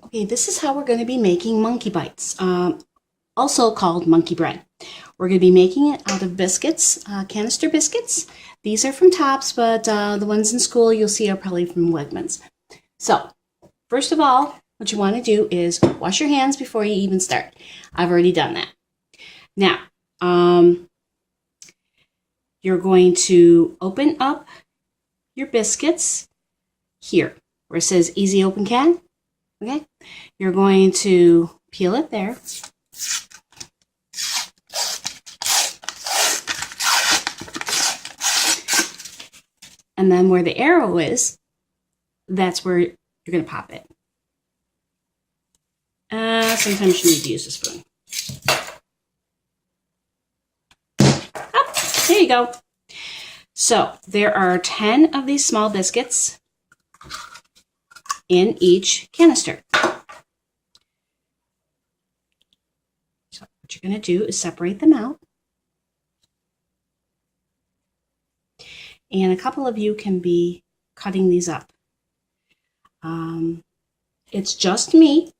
Okay, this is how we're going to be making monkey bites, also called monkey bread. We're going to be making it out of biscuits, canister biscuits. These are from Tops, but the ones in school you'll see are probably from Wegmans. So, first of all, what you want to do is wash your hands before you even start. I've already done that. Now, you're going to open up your biscuits here, where it says Easy Open Can. Okay, you're going to peel it there. And then where the arrow is, that's where you're going to pop it. Sometimes you need to use a spoon. Oh, there you go. So there are 10 of these small biscuits in each canister. So what you're going to do is separate them out. And a couple of you can be cutting these up. It's just me,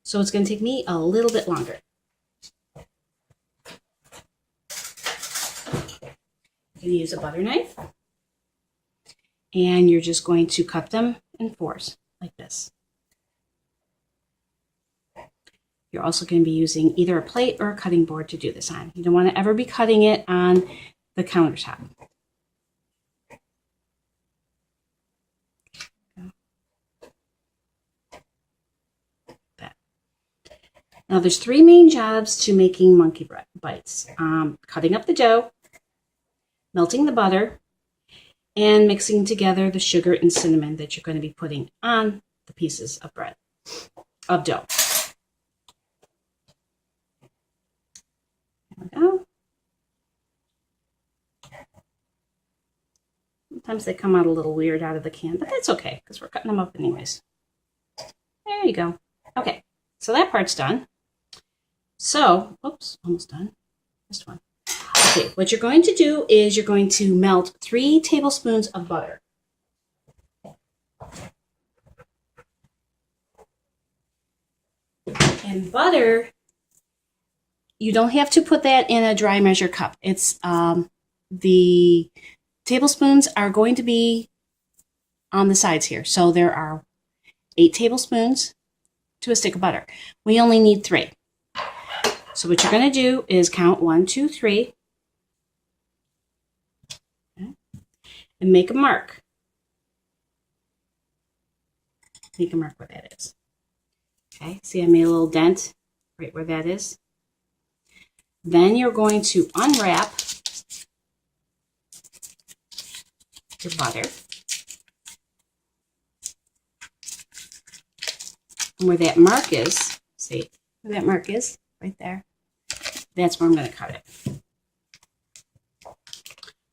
so it's going to take me a little bit longer. You're going to use a butter knife, and you're just going to cut them in fours like this. You're also going to be using either a plate or a cutting board to do this on. You don't want to ever be cutting it on the countertop. Now there's 3 main jobs to making monkey bites. Cutting up the dough, melting the butter, and mixing together the sugar and cinnamon that you're going to be putting on the pieces of bread, of dough. There we go. Sometimes they come out a little weird out of the can, but that's okay because we're cutting them up anyways. There you go. Okay, so that part's done. So, oops, almost done. Just one. Okay, what you're going to do is you're going to melt 3 tablespoons of butter. And butter, you don't have to put that in a dry measure cup. It's the tablespoons are going to be on the sides here. So there are 8 tablespoons to a stick of butter. We only need 3. So what you're going to do is count 1, 2, 3, okay, and make a mark. Make a mark where that is. Okay, see I made a little dent right where that is. Then you're going to unwrap your butter. And where that mark is, see where that mark is? Right there. That's where I'm going to cut it.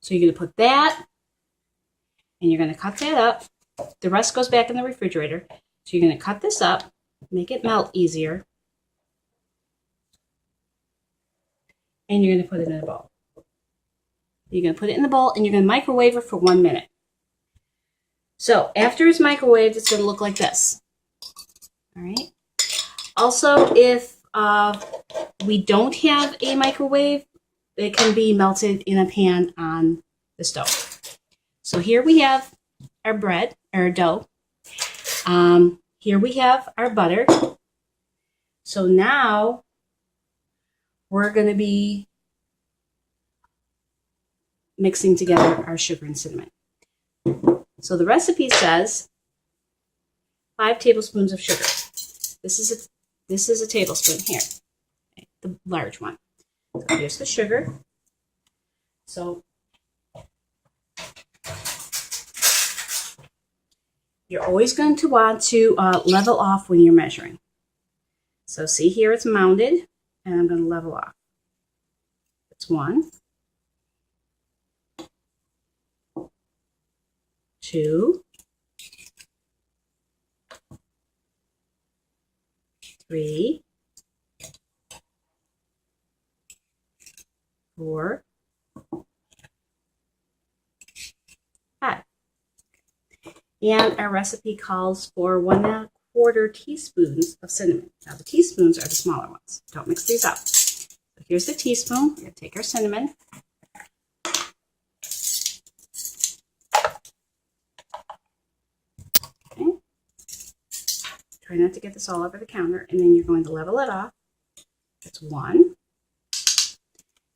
So you're going to put that, and you're going to cut that up. The rest goes back in the refrigerator. So you're going to cut this up, make it melt easier, and you're going to put it in a bowl. You're going to put it in the bowl, and you're going to microwave it for 1 minute. So after it's microwaved, it's going to look like this. All right. Also, if we don't have a microwave, it can be melted in a pan on the stove. So here we have our bread, or dough. Here we have our butter. So now we're going to be mixing together our sugar and cinnamon. So the recipe says 5 tablespoons of sugar. This is a tablespoon here, okay, the large one. So here's the sugar. So you're always going to want to level off when you're measuring. So see here it's mounded, and I'm going to level off. It's 1, 2, 3, 4, 5. And our recipe calls for 1/4 1/4 teaspoons of cinnamon. Now the teaspoons are the smaller ones. Don't mix these up. So here's the teaspoon. We're going to take our cinnamon. Okay. Try not to get this all over the counter, and then you're going to level it off. That's 1.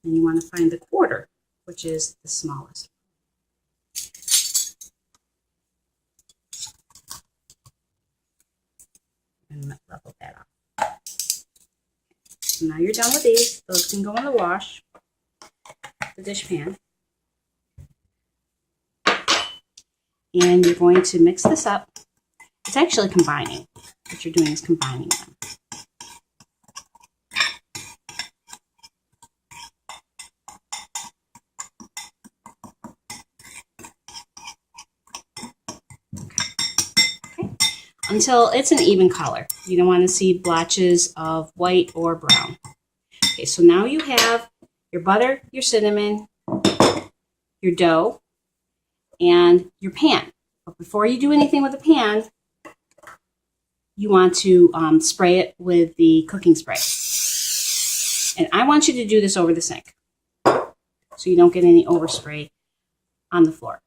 And you want to find the 1/4, which is the smallest. And level that off. So now you're done with these. Those can go in the wash, the dish pan. And you're going to mix this up. It's actually combining. What you're doing is combining them. Until it's an even color. You don't want to see blotches of white or brown. Okay, so now you have your butter, your cinnamon, your dough, and your pan. But before you do anything with the pan, you want to spray it with the cooking spray. And I want you to do this over the sink so you don't get any overspray on the floor.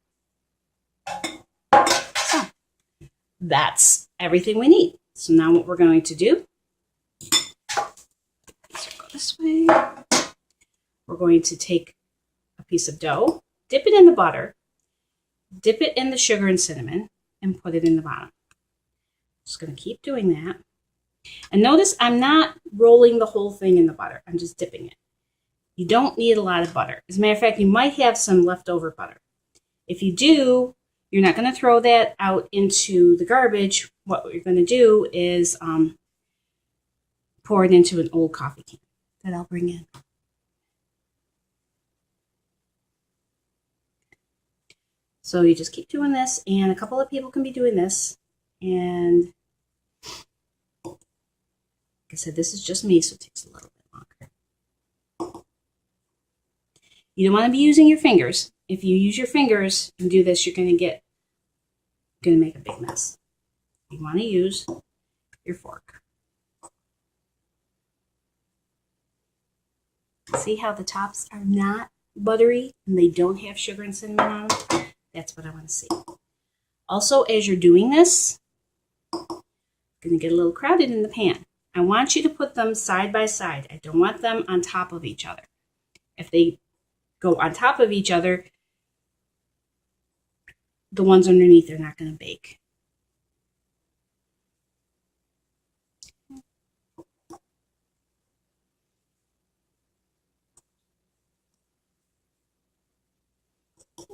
So that's everything we need. So now what we're going to do, go this way. We're going to take a piece of dough, dip it in the butter, dip it in the sugar and cinnamon, and put it in the bottom. Just going to keep doing that. And notice I'm not rolling the whole thing in the butter. I'm just dipping it. You don't need a lot of butter. As a matter of fact, you might have some leftover butter. If you do, you're not going to throw that out into the garbage. What you're going to do is pour it into an old coffee can that I'll bring in. So you just keep doing this, and a couple of people can be doing this. And like I said, this is just me, so it takes a little bit longer. You don't want to be using your fingers. If you use your fingers and do this, you're going to make a big mess. You want to use your fork. See how the tops are not buttery and they don't have sugar and cinnamon on them? That's what I want to see. Also, as you're doing this, it's going to get a little crowded in the pan. I want you to put them side by side. I don't want them on top of each other. If they go on top of each other, the ones underneath are not going to bake.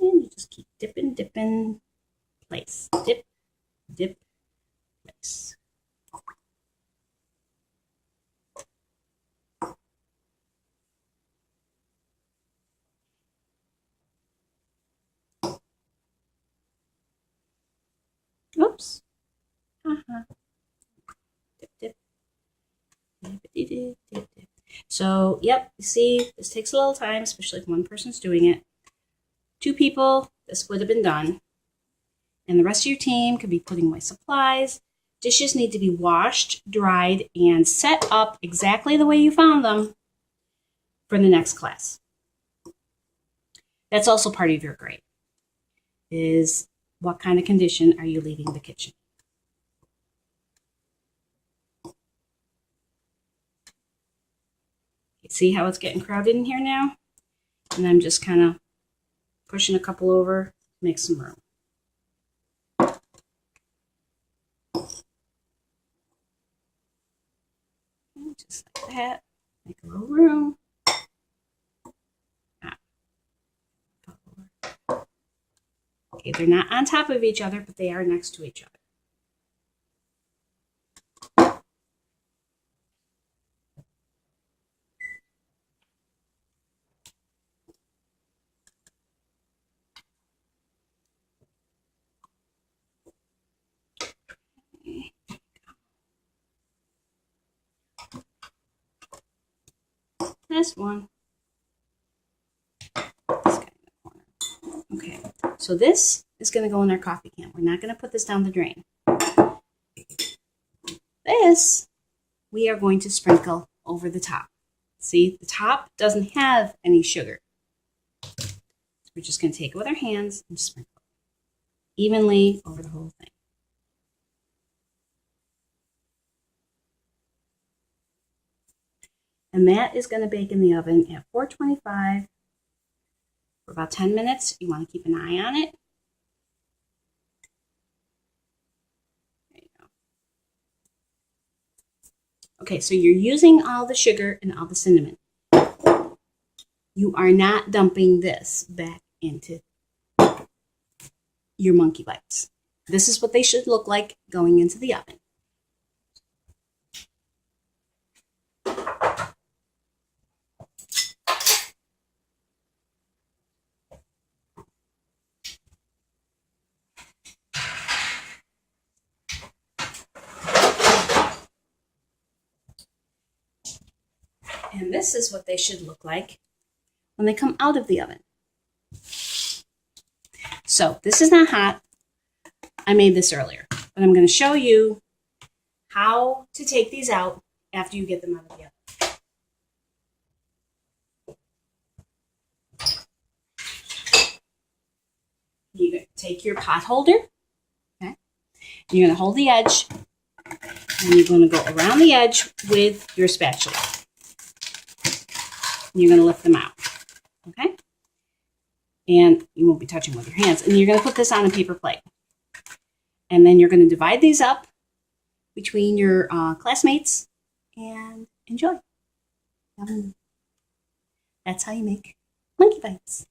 And you just keep dipping, place. Dip, dip, place. Oops. Dip, dip. Dip, dip, dip, dip, dip. So, yep, you see, this takes a little time, especially if one person's doing it. 2 people, this would have been done. And the rest of your team could be putting away supplies. Dishes need to be washed, dried, and set up exactly the way you found them for the next class. That's also part of your grade, is what kind of condition are you leaving the kitchen? See how it's getting crowded in here now? And I'm just kind of pushing a couple over to make some room. And just like that, make a little room. Okay, they're not on top of each other, but they are next to each other. This one. This guy in the corner. Okay, so this is going to go in our coffee can. We're not going to put this down the drain. this, we are going to sprinkle over the top. See, the top doesn't have any sugar. So we're just going to take it with our hands and sprinkle evenly over the whole thing. And that is going to bake in the oven at 425 for about 10 minutes. You want to keep an eye on it. There you go. Okay, so you're using all the sugar and all the cinnamon. You are not dumping this back into your Monkey Bites. This is what they should look like going into the oven. And this is what they should look like when they come out of the oven. So this is not hot. I made this earlier, but I'm going to show you how to take these out after you get them out of the oven. You're going to take your pot holder. Okay. You're going to hold the edge, and you're going to go around the edge with your spatula. You're going to lift them out, okay? And you won't be touching with your hands. And you're going to put this on a paper plate. And then you're going to divide these up between your classmates and enjoy. That's how you make Monkey Bites.